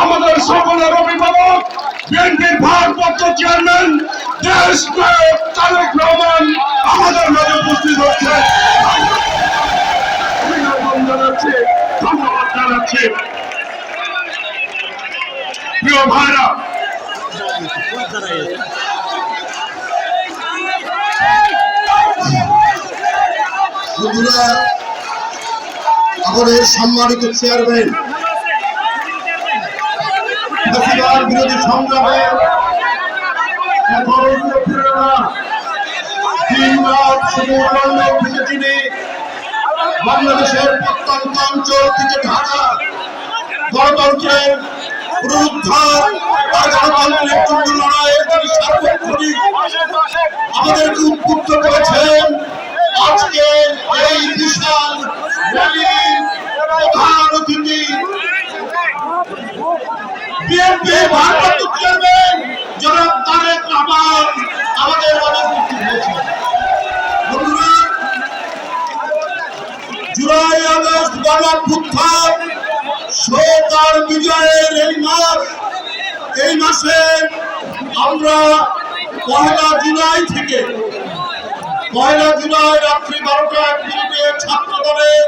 আমাদের সকলের অভিভাবক বিএনপির ভারপ্রাপ্ত চেয়ারম্যান দেশ নায়ক তারেক রহমান আমাদের মাঝে উপস্থিত হচ্ছে। অভিনন্দন জানাচ্ছি, ধন্যবাদ জানাচ্ছি। প্রিয় ভাইরা, বন্ধুরা, আমাদের সম্মানিত চেয়ারম্যান বিরোধী সংগ্রামে তিনি বাংলাদেশের প্রত্যন্ত অঞ্চল থেকে ঢাকা গণতন্ত্রের পুনরুদ্ধার আর গণতন্ত্রের জন্য লড়াইয়ের তিনি সার্বক্ষণিক আমাদেরকে উদ্বুদ্ধ করেছেন। আজকে এই বিশাল র্যালির প্রধান অতিথি বিএনপি ভারপ্রাপ্ত চেয়ারম্যান জনাব তারেক রহমান আমাদের মাঝে উপস্থিত হয়েছেন। বন্ধুরা, জুলাই আগস্ট গণঅভ্যুত্থান সরকার বিজয়ের এই মাসে আমরা 1 জুলাই থেকে 1 জুলাই রাত্রি 12টা ছাত্র দলের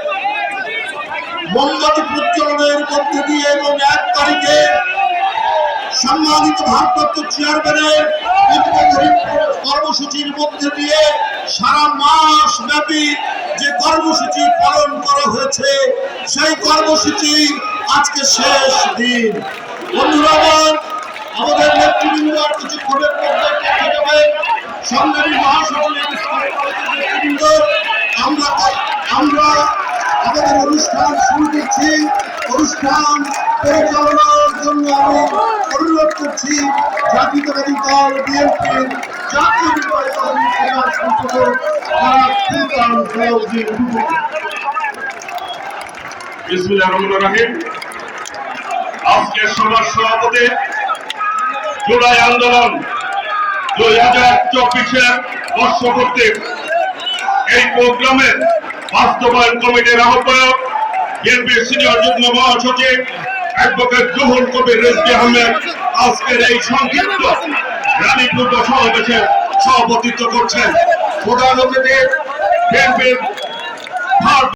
মোমবাতি প্রজ্বলনের মধ্যে দিয়ে এবং 1 তারিখে সম্মানিত ভারপ্রাপ্ত চেয়ারম্যানের উদ্বোধনী কর্মসূচির মধ্যে দিয়ে সারা মাস ব্যাপী যে কর্মসূচি পালন করা হয়েছে সেই কর্মসূচি আজকে শেষ দিন। বন্ধুরা, আমাদের নেতৃবৃন্দ আর কিছুক্ষণের মধ্যে দেখা যাবে। সংগ্রামী মহাসচিব আমরা আমাদের অনুষ্ঠান শুরু করছি। অনুষ্ঠান পরিচালনার জন্য আমি অনুরোধ করছি জাতীয়তাবাদী দল বিএনপির জাতীয় নির্বাহী সম্পাদক আজকে সভার সভাপতি জুলাই আন্দোলন 2024-এর বর্ষপূর্তি এই প্রোগ্রামের বাস্তবায়ন কমিটির আহ্বায়ক বিএনপির সিনিয়র যুগ্ম মহাসচিব অ্যাডভোকেট জহুর কবির রিজভী আহমেদ আজকের এই সংক্ষিপ্ত র্যালি পূর্ব সমাবেশে সভাপতিত্ব করছেন। প্রধান অতিথি বিএনপির